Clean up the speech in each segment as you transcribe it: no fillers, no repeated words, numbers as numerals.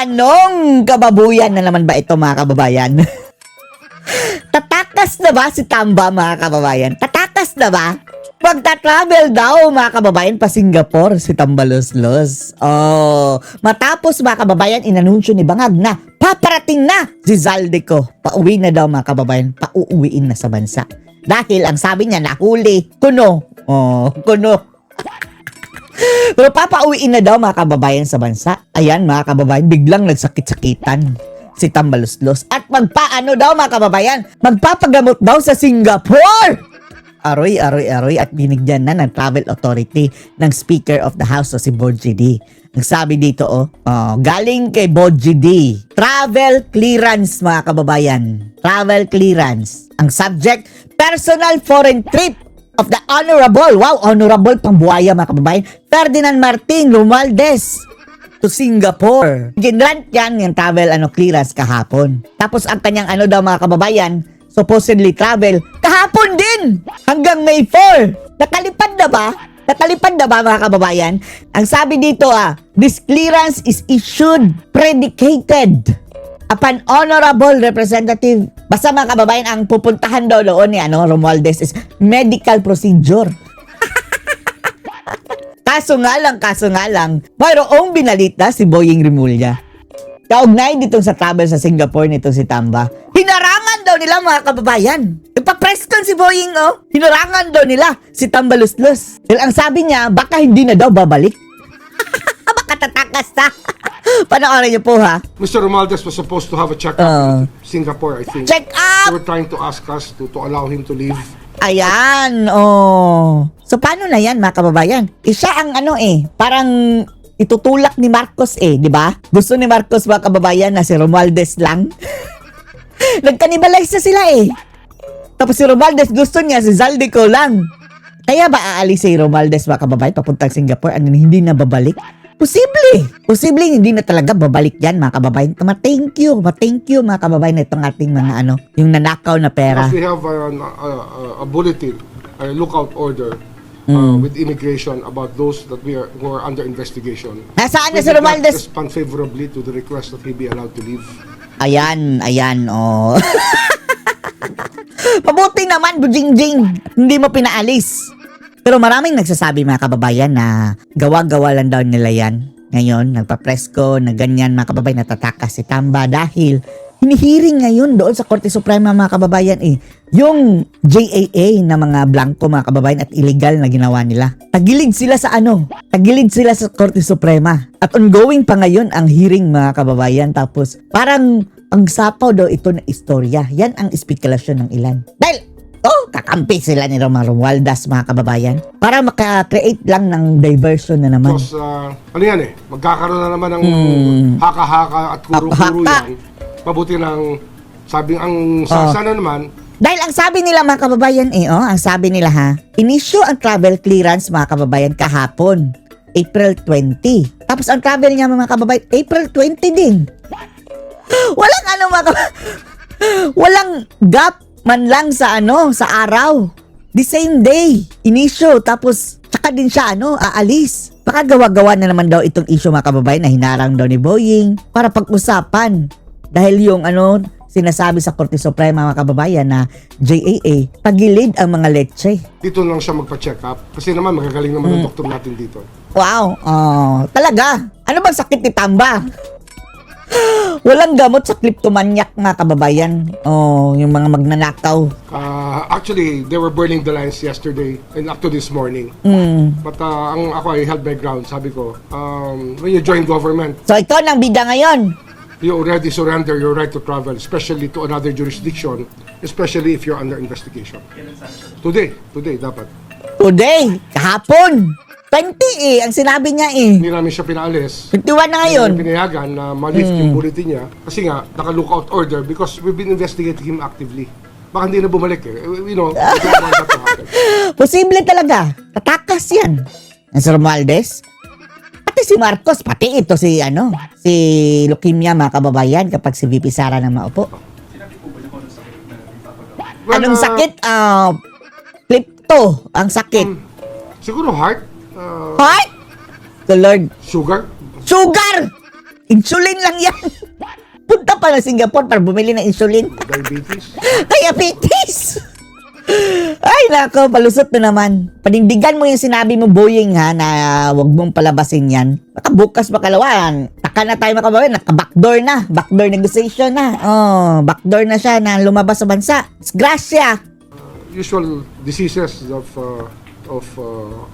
Anong kababuyan na naman ba ito mga kababayan? Tatakas na ba si Tamba mga kababayan? Tatakas na ba? Magta-travel daw mga kababayan pa Singapore si Tambaloslos. Oh, matapos mga kababayan inanunsyo ni Bangag na paparating na si Zaldico. Pauwi na daw mga kababayan, pauuwiin na sa bansa. Dahil ang sabi niya nahuli, kuno. Oh, kuno. Pero papauwiin na daw mga kababayan sa bansa. Ayan mga kababayan, biglang nagsakit-sakitan si Tambaloslos. At magpaano daw mga kababayan? Magpapagamot daw sa Singapore! Aroy at binigyan na ng travel authority ng Speaker of the House o si Boji D. Ang sabi dito galing kay Boji D. Travel clearance mga kababayan. Travel clearance. Ang subject, personal foreign trip of the Honorable, wow, Honorable pambuhaya mga kababayan, Ferdinand Martin Romualdez to Singapore. Ginrant yan yung travel clearance kahapon. Tapos ang kanyang daw mga kababayan, supposedly travel kahapon din hanggang May 4. Nakalipad na ba? Nakalipad na ba mga kababayan? Ang sabi dito this clearance is issued predicated upon honorable representative. Basta mga kababayan, ang pupuntahan daw doon ni Romualdez is medical procedure. Kaso nga lang, mayroong binalita si Boying Rimulya. Kaugnay ditong sa travel sa Singapore nitong si Tamba. Hinarangan daw nila mga kababayan. Ipapress con si Boying hinarangan daw nila si Tambaloslos. Dahil ang sabi niya, baka hindi na daw babalik. Baka tatakas na. Panoorin niyo po ha. Mr. Romualdez was supposed to have a check-up in Singapore, I think. Check up! They were trying to ask us to allow him to leave. Ayan, So paano na yan mga kababayan? Siya ang parang itutulak ni Marcos di ba? Gusto ni Marcos mga kababayan na si Romualdez lang. Nagkanibalize na sila Tapos si Romualdez gusto niya si Zaldico lang. Kaya ba aalis si Romualdez mga kababayan papuntang Singapore hindi na babalik? Posible hindi na talaga babalik yan mga kababayan. Thank you mga kababayan itong ating mga yung nanakaw na pera. Because we have a bulletin, a lookout order with immigration about those that who are under investigation. Nasaan na We si did not Romualdez? respond favorably to the request that he be allowed to leave. Ayan, Pabuti naman, bujingjing. Hindi mo pinaalis. Pero maraming nagsasabi mga kababayan na gawa-gawa lang daw nila yan. Ngayon, nagpa-presko na ganyan mga kababayan, natatakas si Tamba dahil hinihiring ngayon doon sa Korte Suprema mga kababayan yung JAA na mga blanco mga kababayan at illegal na ginawa nila. Tagilid sila sa Tagilid sila sa Korte Suprema. At ongoing pa ngayon ang hearing mga kababayan. Tapos parang ang sapaw daw ito na istorya. Yan ang espekulasyon ng ilan. Dahil kakampi sila ni Romualdez mga kababayan para maka-create lang ng diversion na naman. Because magkakaroon na naman ng haka-haka at kuro-kuro yan. Mabuti ng sabi sana naman. Dahil ang sabi nila mga kababayan ang sabi nila inisyu ang travel clearance mga kababayan kahapon, April 20. Tapos ang travel niya mga kababayan, April 20 din. Walang gap man lang sa sa araw. The same day, inisyu, tapos tsaka din siya aalis. Baka gawa-gawa na naman daw itong issue mga kababayan na hinarang daw ni Boying para pag-usapan. Dahil yung sinasabi sa Korte Suprema mga kababayan na JAA, pagilid ang mga leche. Dito lang siya magpa-check up kasi naman magagaling naman ang doktor natin dito. Wow, talaga? Ano bang sakit ni Tamba? Walang gamot sa kleptomaniac mga kababayan. Yung mga magnanakaw. Actually, they were burning the lines yesterday and up to this morning. But ako ay held my ground. Sabi ko, when you join government, so ito ang bida ngayon. You already surrender your right to travel, especially to another jurisdiction, especially if you're under investigation. Today dapat. Today, kahapon. 20 ang sinabi niya Hindi namin siya pinaalis. 21 na ngayon. Hindi namin pinayagan na ma-lift yung bulletin niya kasi nga, naka-lookout order because we've been investigating him actively. Baka hindi na bumalik we don't want that to happen. Posible talaga. Tatakas yan. Ang si Romualdez. Pati si Marcos, pati ito si leukemia mga kababayan kapag si VP Sara na maupo. Well, Anong sakit? Klepto ang sakit. Siguro heart. Heart? The Lord. Sugar. Sugar! Insulin lang yan. Punta pa na Singapore para bumili ng insulin. Diabetes. Diabetes! Ay, nako, palusot na naman. Panindigan mo yung sinabi mo, Boying, ha, na wag mong palabasin yan. Baka bukas makalawan. Taka na tayo makabawi, naka-backdoor na. Backdoor negotiation na. Oh, backdoor na siya na lumabas sa bansa. Disgrasya. Usual diseases of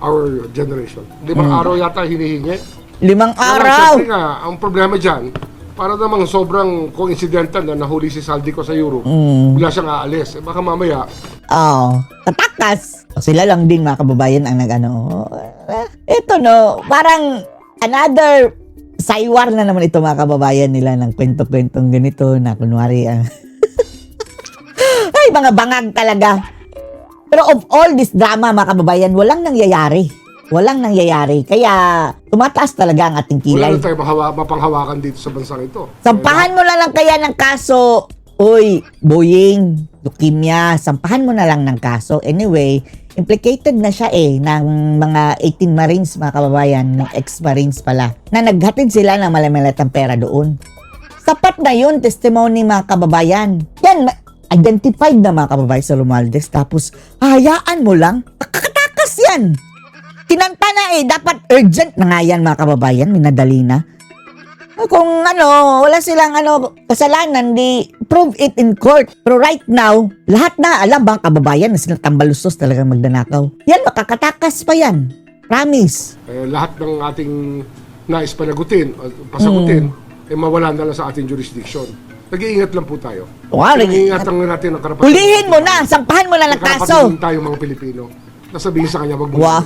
our generation. 5 araw yata hinihingi. 5 Pero araw. siyempre nga, ang problema dyan, para namang sobrang coincidental na nahuli si Saldico sa Europe, bigla siyang aalis. Eh, baka mamaya, Oh, tatakas. Sila lang din mga kababayan ang nag-ano. Ito no, parang another saywar na naman ito mga kababayan nila ng kwento-kwentong ganito na kunwari ay mga bangag talaga. Pero of all this drama mga kababayan, walang nangyayari. Walang nangyayari. Kaya tumataas talaga ang ating kilay. wala na tayo mapanghawakan dito sa bansang ito. Sampahan mo na lang kaya ng kaso. Uy, Boying, leukemia, sampahan mo na lang ng kaso. Anyway, implicated na siya ng mga 18 Marines, mga kababayan, ng ex-Marines pala, na naghatid sila ng malamilatang pera doon. Sapat na yun, testimony mga kababayan. Yan, identified na mga kababayan sa Romualdez, tapos hayaan mo lang, kakatakas yan. Kinanta na dapat urgent na nga yan mga kababayan, minadali na. Kung wala silang kasalanan, di prove it in court. Pero right now, lahat na alam bang kababayan na sila Tambaluslos talagang magdanakaw. Yan, makakatakas pa yan. Promise. Lahat ng ating nais panagutin, pasagutin, mawala na lang sa ating jurisdiction. Nag-iingat lang po tayo. Wow, Nag-iingat lang natin ang karapatan. Hulihin mo na, sampahan mo na ng kaso. Karapatan tayo mga Pilipino. Nasabihin sa kanya, wag mo Wow.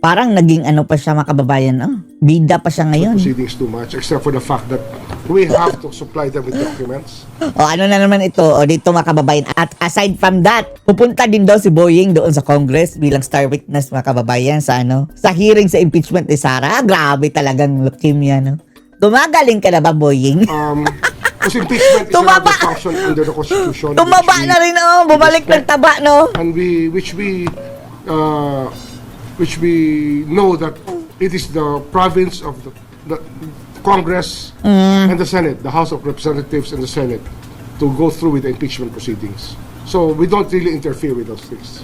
Parang naging pa siya mga kababayan. Bida pa siya ngayon. Proceedings too much, except for the fact that we have to supply them with documents. O ano na naman ito, dito mga kababayan. At aside from that, pupunta din daw si Boying doon sa Congress bilang star witness mga kababayan sa sa hearing sa impeachment ni Sara. Grabe talagang leukemia, no? Gumagaling ka na ba, Boying? Kasi impeachment is Tumaba. another function under the Constitution. Tumaba na rin, bumalik ng taba, no? And which we know that it is the province of the Congress and the Senate, the House of Representatives and the Senate, to go through with the impeachment proceedings. So we don't really interfere with those things.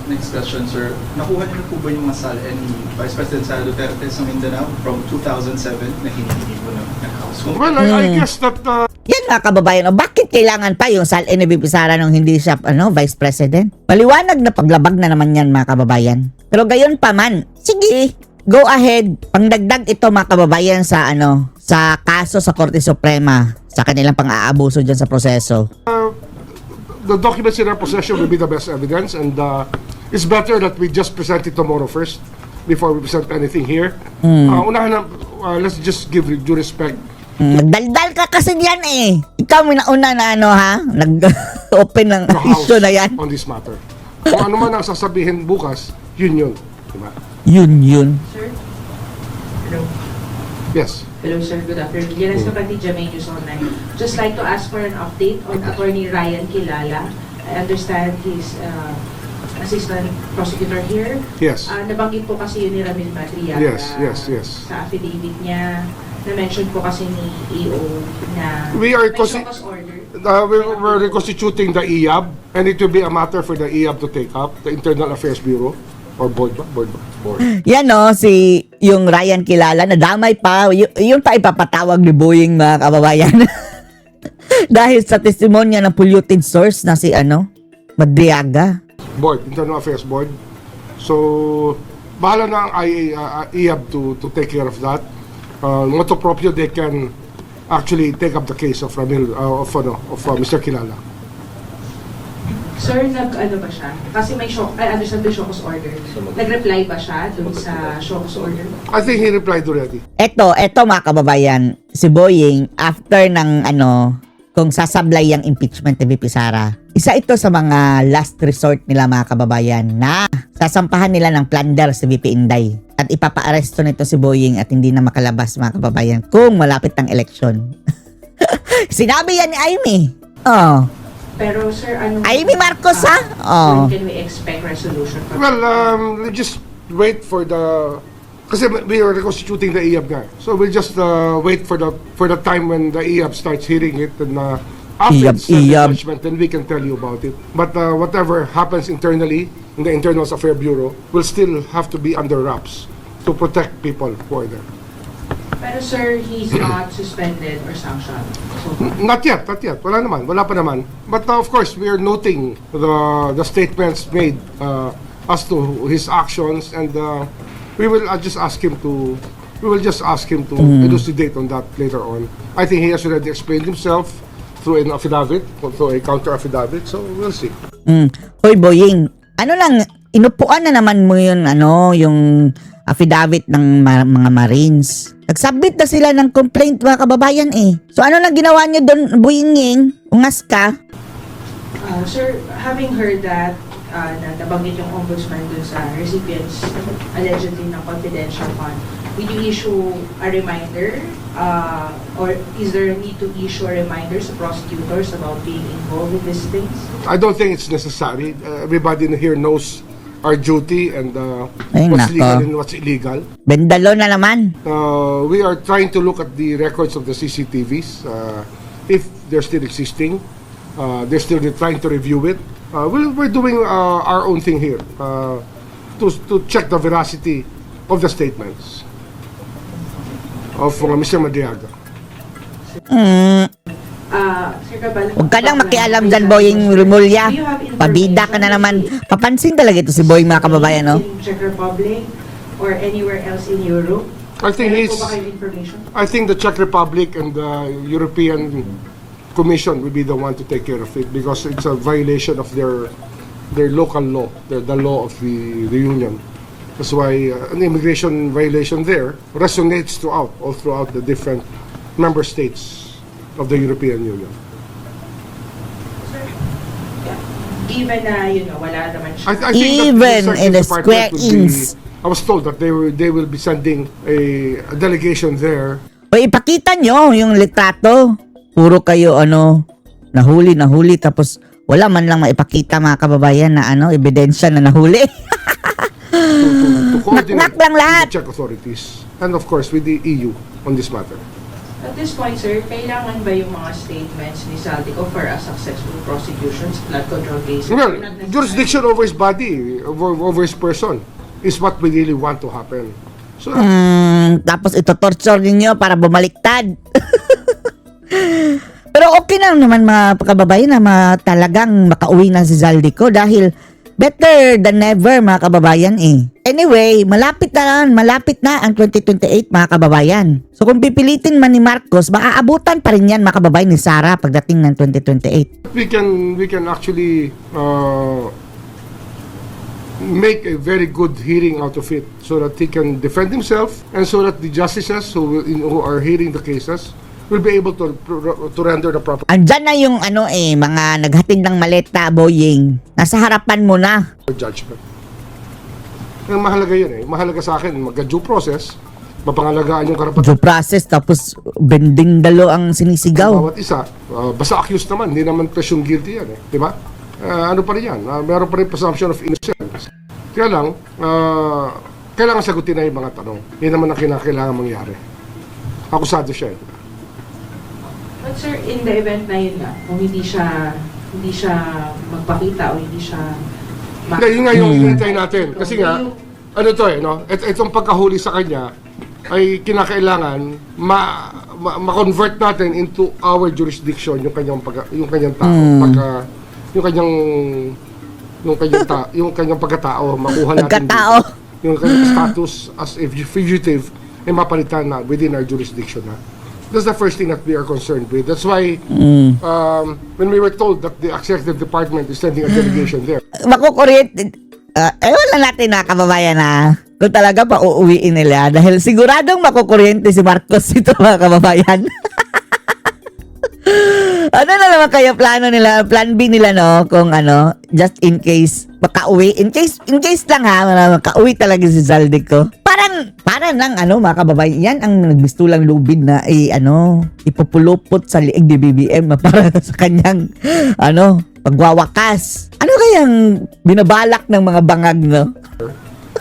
Next question, sir. Nakuha niyo na po ba yung masal ni Vice President Sara Duterte sa Mindanao from 2007 na hindi po ng House? Well, I guess that Yan mga kababayan, bakit kailangan pa yung Sal ni VP Sara nung hindi siya Vice President? Paliwanag na paglabag na naman yan mga kababayan. Pero gayon pa man, sige, go ahead. Pangdagdag ito mga kababayan sa sa kaso sa Korte Suprema sa kanilang pang-aabuso dyan sa proseso. the documents in our possession will be the best evidence, and it's better that we just present it tomorrow first before we present anything here. Unahan na, let's just give due respect. Nagdaldal ka kasi diyan Ikaw minauna na nag-open ng the House issue na yan. on this matter. Kung ano man ang sasabihin bukas, yun. Diba? Yun. Sir? Hello. Yes. Hello, sir. Good afternoon. Yes, na pati Jamay News Online. Just like to ask for an update on Attorney Ryan Kilala. I understand he's assistant prosecutor here. Yes. Nabanggit po kasi yun ni Ramil Madriaga. Yes. Sa affidavit niya, na-mention po kasi ni EO na We are may consi- show cause order. We're reconstituting the IAB, and it will be a matter for the IAB to take up, the Internal Affairs Bureau, or board. Yan si yung Ryan Kilala, nadamay pa. Yun pa ipapatawag ni Boying mga kababayan. Dahil sa testimonya ng polluted source na si Madriaga. Board, Internal Affairs Board. So, bahala na ang IAB to take care of that. Motu proprio, they can actually take up the case of Ramil, Mr. Kilala. Sir, nag-ano ba siya? Kasi may show, I understand the show cause order. Nag-reply ba siya dun sa show cause order? I think he replied already. Eto mga kababayan, si Boying, after ng kung sasablay ang impeachment ni VP Sara, isa ito sa mga last resort nila mga kababayan na sasampahan nila ng plunder si VP Inday. At ipapa-aresto nito si Boying at hindi na makalabas mga kababayan kung malapit ang eleksyon. Sinabi yan ni Amy. Pero sir, Amy Marcos when can we expect resolution from Well, just wait for the Kasi we are reconstituting the IAB nga. So we'll just wait for the time when the IAB starts hearing it, and after it's the IAB. judgment, then we can tell you about it. But whatever happens internally in the Internal Affairs Bureau will still have to be under wraps to protect people who are there. Pero sir, he's not suspended or sanctioned. So, Not yet. Wala pa naman. But of course, we are noting the statements made as to his actions, and we will just ask him to elucidate on that later on. I think he has already explained himself through an affidavit, through a counter affidavit. So we'll see. Hoy, Boying, ano lang, inupuan na naman mo yun, yung affidavit ng mga Marines. Nag-submit na sila ng complaint, mga kababayan eh. So ano lang ginawa nyo doon, Boyinging? Ungas ka? sir, having heard that, na nabanggit yung ombudsman dun sa recipients allegedly ng confidential fund, will you issue a reminder or is there a need to issue a reminder sa prosecutors about being involved with these things? I don't think it's necessary. Everybody here knows our duty and Ay, what's nako. legal and what's illegal. Bendalo na naman. We are trying to look at the records of the CCTVs, if they're still existing. They're still trying to review it. We're doing our own thing here to check the veracity of the statements of Mr. Madriaga. Sir Cabal, Huwag ka nang makialam dyan, Boying Rimulya. do you have Pabida ka na naman. information Papansin talaga ito si Boying, mga kababayan, no? in Czech Republic or anywhere else in Europe? I think Meron he's. po ba kayong information? I think the Czech Republic and the European Commission will be the one to take care of it because it's a violation of their local law, the law of the union. That's why an immigration violation there resonates all throughout the different member states of the European Union. Given na, wala naman siya. I think Even that in the Department square would be- inch. I was told that they will be sending a delegation there. O ipakita nyo yung litrato. Puro kayo nahuli tapos wala man lang maipakita, mga kababayan, na ebidensya na nahuli. to coordinate Naknak lang lahat. with the Czech authorities and of course with the EU on this matter. At this point, sir, kailangan ba yung mga statements ni Saldico for a successful prosecution sa flood control cases? Well, Or not necessarily? jurisdiction over his body, over his person, is what we really want to happen. So, Tapos ito-torture ninyo para bumaliktad. Pero okay lang naman, mga kababayan, na talagang makauwi na si Zaldico dahil better than never, mga kababayan eh. Anyway, malapit na ang 2028, mga kababayan. So kung pipilitin man ni Marcos, maaabutan pa rin yan, mga kababayan, ni Sara pagdating ng 2028. we can actually make a very good hearing out of it so that he can defend himself and so that the justices who are hearing the cases will be able to render the proper Andyan na yung mga naghatid ng maleta, Boying. Nasa harapan mo na. judgment. Ang mahalaga yun eh. Mahalaga sa akin, mag-due process, mapangalagaan yung karapatan Due process, tapos bending dalo ang sinisigaw. bawat isa. Basta accused naman, hindi naman presumed guilty yan eh. Di ba? Ano pa rin yan? Meron pa rin presumption of innocence. Kaya lang, kailangan sagutin na yung mga tanong. Yan naman ang kinakailangan mangyari. Akusado siya eh. But sir, in the event na yun nga, kung hindi siya magpakita o hindi siya Hindi, yun nga yung hinintay natin. Kasi nga, ano to eh, no? Itong pagkahuli sa kanya ay kinakailangan ma-convert natin into our jurisdiction yung kanyang tao. Yung kanyang pagkatao, makuha natin Pagkatao. dito. Yung kanyang status as a fugitive ay mapalitan na within our jurisdiction na. That's the first thing that we are concerned with. That's why when we were told that the executive department is sending a delegation there, Makukuryente. Wala natin na, kababayan, na kung talaga pa uuwiin nila dahil siguradong makukuryente si Marcos ito, mga kababayan. Ano na naman kaya plano nila, plan B nila, no? Kung just in case makauwi. In case lang makauwi talaga si Zaldico. Parang lang, mga kababayan, yan ang nagbistulang lubid na ipupulupot sa liig ni BBM para sa kanyang, pagwawakas. Ano kayang binabalak ng mga bangag, no?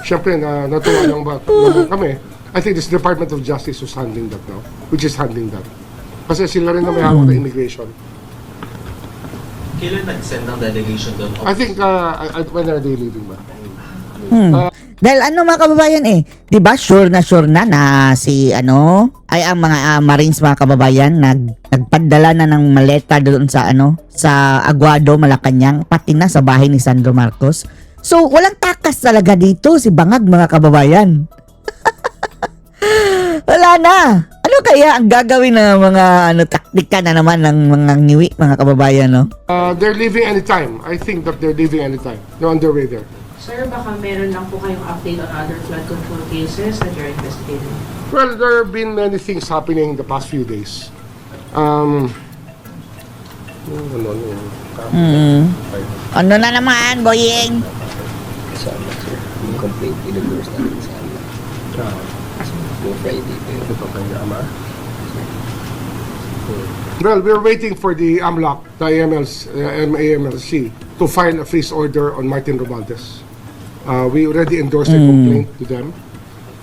Siyempre, natuwa lang ba naman kami. I think this Department of Justice is handling that now, which is handling that. Kasi sila rin na may hawak na immigration. Kailan nag-send ng delegation doon? I think, when are they leaving ba? Dahil ano mga kababayan 'di ba sure na si ay ang mga Marines mga kababayan nagpadala na ng maleta doon sa sa Aguado, Malacanang, pati na sa bahay ni Sandro Marcos. So walang takas talaga dito si Bangag mga kababayan. Wala na. Ano kaya ang gagawin ng mga taktika na naman ng mga ngiwi mga kababayan, no? They're leaving anytime. I think that they're leaving anytime. They're on their way there. Sir, baka meron lang po kayong update on other flood control cases that you're investigating. Well, there have been many things happening the past few days. Ano na naman, boying? Sana sir, yung complaint inendorse natin sa amin. Go Friday pa yun. Well, we're waiting for the AMLAC, the AMLC, to file a freeze order on Martin Romualdez. We already endorsed a complaint to them.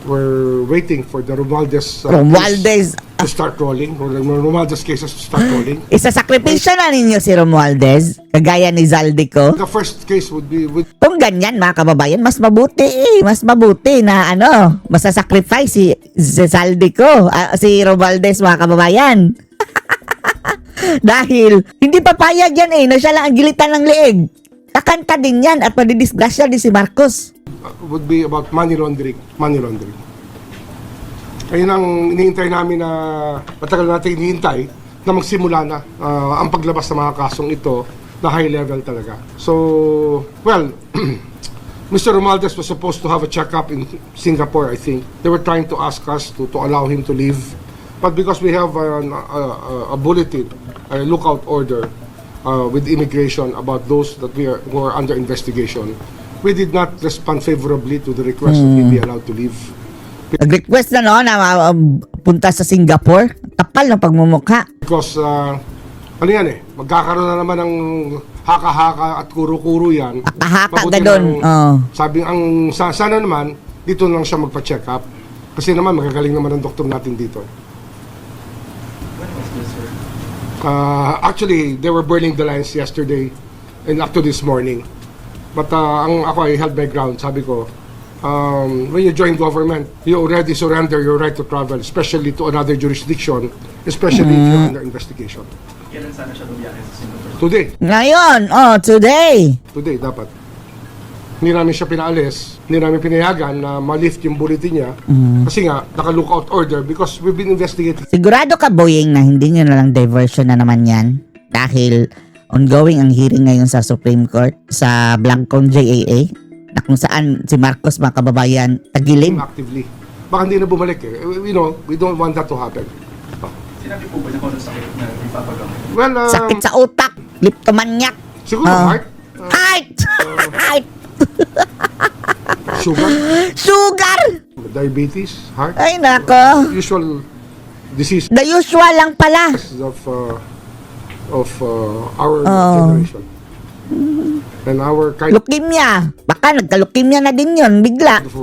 We're waiting for the Romualdez Romualdez. case to start rolling, or the Romualdez cases to start rolling. Isasakripisyo na ninyo si Romualdez, kagaya ni Zaldico. The first case would be with Kung ganyan mga kababayan, mas mabuti na masasacrifice si Zaldico, si Romualdez mga kababayan. Dahil hindi papayag yan na siya lang ang gilitan ng leeg. Kakanta din yan at madidisgrasya din si Marcos. would be about money laundering. Money laundering. Ayun ang hinihintay namin na matagal natin hinihintay na magsimula na ang paglabas ng mga kasong ito na high level talaga. So, well, Mr. Romualdez was supposed to have a checkup in Singapore, I think. They were trying to ask us to allow him to leave. But because we have a bulletin, a lookout order with immigration about those that who are under investigation, we did not respond favorably to the request that he be allowed to leave. Nag-request na punta sa Singapore. Kapal ng pagmumukha. Because, ano yan magkakaroon na naman ng haka-haka at kuro-kuro yan. Haka Mabuti ka doon. nang- Sabi, sana naman, dito lang siya magpa-check up. Kasi naman, magagaling naman ang doktor natin dito. When was this, sir? Actually, they were burning the lines yesterday and up to this morning. But ako ay held my ground. Sabi ko, when you join government, you already surrender your right to travel, especially to another jurisdiction, especially if you're under investigation. Kailan sana siya bumiyahe sa Singapore? Today, Ngayon, today. dapat. Hindi namin siya pinaalis, hindi namin pinayagan na ma-lift yung bulletin niya. Kasi nga, naka-lookout order because we've been investigating. Sigurado ka, Boying, na hindi nyo na lang diversion na naman yan. Dahil ongoing ang hearing ngayon sa Supreme Court sa Blancong JAA na kung saan si Marcos mga kababayan tagilid. Actively. Baka hindi na bumalik We don't want that to happen. Sinabi po ba niya kung ano sakit na ipapagamot? Well, Sakit sa utak, kleptomaniac, siguro heart, heart, sugar, sugar. diabetes, heart, Ay nako, usual disease the usual lang pala. of our generation. And our kind Leukemia. Baka nagka-leukemia na din yun, bigla. of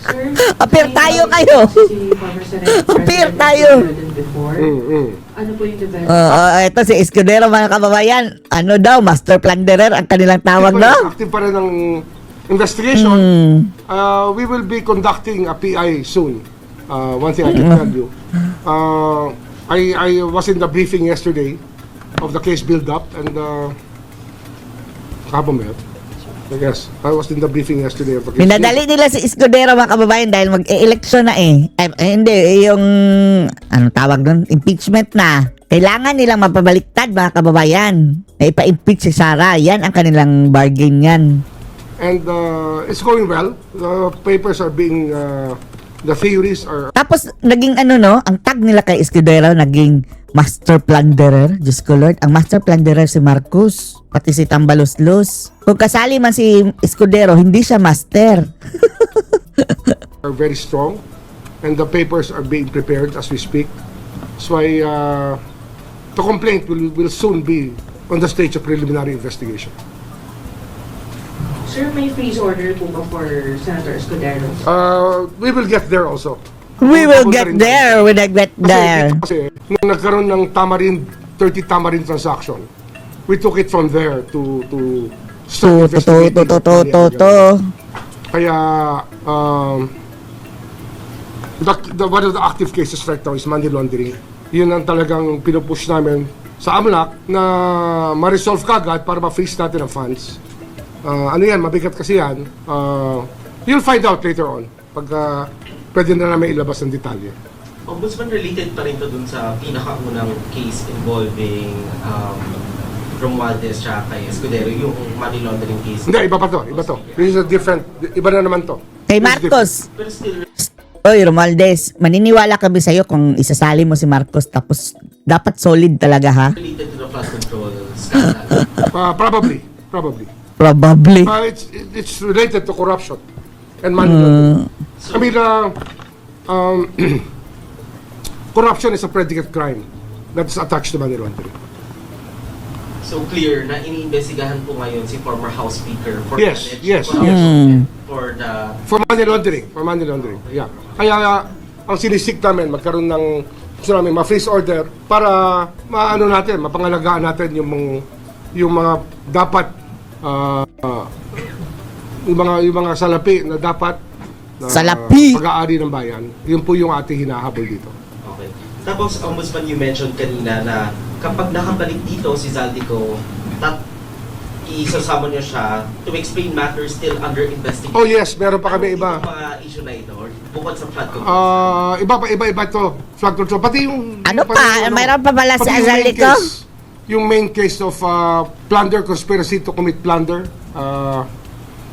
Sir, Appear may tayo knowledge kayo. po si former Senate Appear President tayo. President before. Ano po yung development? Ito si Escudero mga kababayan. Ano daw, master plunderer ang kanilang tawag daw. active pa rin ang investigation. We will be conducting a PI soon. One thing I can tell you. I was in the briefing yesterday of the case build-up and kahapon ba yun? I guess. I was in the briefing yesterday of the case Minadali nila si Escudero mga kababayan dahil mag-e-election na hindi, yung anong tawag doon? Impeachment na. Kailangan nilang mapabaliktad mga kababayan. Na ipa-impeach si Sara. Yan ang kanilang bargain yan. And it's going well. The papers are being, the theories are Tapos naging ang tag nila kay Escudero naging master plunderer. Diyos ko Lord, ang master plunderer si Marcos, pati si Tambaloslos. Kung kasali man si Escudero, hindi siya master. very strong, and the papers are being prepared as we speak. So the complaint will soon be on the stage of preliminary investigation. Sir, may freeze order po ba for Senator Escudero? We will get there also. We will Papunta get rin there when I get there. Kasi nung nagkaroon ng Tamarind, 30 Tamarind transaction, we took it from there to start investigating. Kaya, one of the active cases right now is money laundering. Yun ang talagang pinupush namin sa AMLAC na ma-resolve kagad para ma-freeze natin ang funds. Ano yan, mabigat kasi yan. You'll find out later on pagka pwede na namin ilabas ng detalye. Ombudsman, related pa rin to dun sa pinakaunang case involving Romualdez tsaka kay Escudero, yung money laundering case. Hindi, iba pa to, iba to. This is a different, iba na naman to. Kay This is different. Marcos. Pero still, Oy, Romualdez, maniniwala kami sa'yo kung isasali mo si Marcos tapos dapat solid talaga ha? related to the flood control scandal. Probably. Probably. It's related to corruption and money laundering. I mean, corruption is a predicate crime that is attached to money laundering. So clear na iniimbestigahan po ngayon si former House Speaker for Yes, alleged yes, corruption for the For money laundering, yeah. Kaya ang sinisik namin, magkaroon ng ma-freeze order para maano natin, mapangalagaan natin yung mga dapat yung mga salapi na dapat na Salapi! pag-aari ng bayan. Yun po yung ating hinahabol dito. Okay. Tapos, Ombudsman, you mentioned kanina na kapag nakabalik dito si Zaldico, isasama niyo siya to explain matters still under investigation. Oh yes, meron pa kami iba. Ano mga issue na ito? Or bukod sa flood control? Iba to, flood control. Pati yung... Ano pati pa? yung Mayroon pa pala pati si yung main Azalico? case, yung main case of plunder, conspiracy to commit plunder,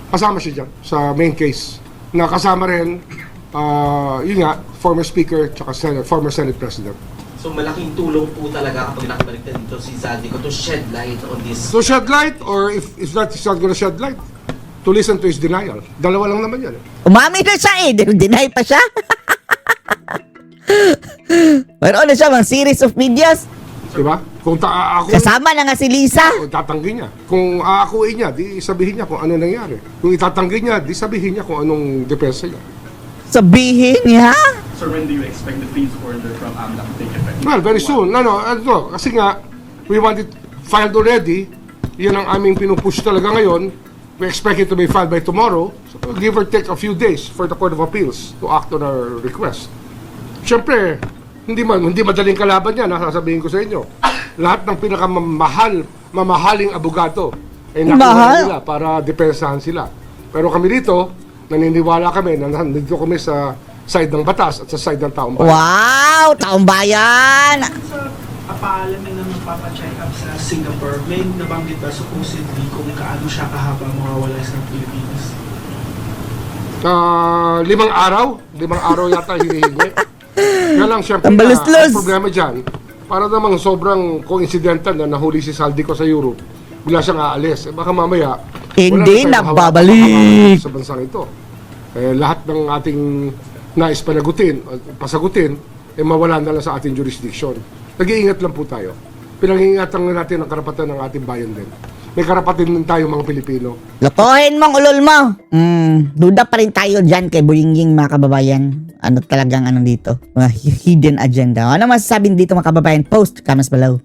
kasama siya dyan sa main case. Na kasama rin, yun nga, former speaker, tsaka former Senate President. So malaking tulong po talaga kapag nakabalik na dito si Zaldico to shed light on this. To shed light, or if not, he's not gonna shed light, to listen to his denial. Dalawa lang naman yan. Umami na siya eh. Deny pa siya. Mayroon na siya mga series of videos. Diba? Kung ako... Kasama na nga si Lisa. O, tatanggi niya. Kung aakuin niya, di sabihin niya kung ano nangyari. Kung itatanggi niya, di sabihin niya kung anong depensa niya. Sabihin niya. So when do you expect the freeze order from AMLAC to take effect? Well, very soon. Kasi nga, we want it filed already. Yan ang aming pinupush talaga ngayon. We expect it to be filed by tomorrow. So, give or take a few days for the Court of Appeals to act on our request. Siyempre, hindi madaling kalaban yan, sasabihin ko sa inyo. Lahat ng mamahaling abogado ay nakuha nila para depensahan sila. Pero kami dito, naniniwala kami na nandito kami sa side ng batas at sa side ng taong bayan. Wow! Taong bayan! Sa paalamin na magpapacheck up sa Singapore, may nabanggit ba supposedly kung kaano siya kahaba mawawala sa Pilipinas? 5 araw yata hinihingi. Kaya lang siyempre Ang baluslos. ang problema dyan, para namang sobrang coincidental na nahuli si Zaldico sa Europe, bigla siyang aalis. Baka mamaya, Hindi wala na tayong nagbabalik. sa bansang ito. Lahat ng ating nais pasagutin, mawala na lang sa ating jurisdiction. Nag-iingat lang po tayo. Pinag-iingatan natin ang karapatan ng ating bayan din. May karapatan din tayo mga Pilipino. Lokohin mong ulol mo. Duda pa rin tayo dyan kay Buyingying mga kababayan. Ano talagang dito? Mga hidden agenda. Ano masasabi dito mga kababayan? Post comments below.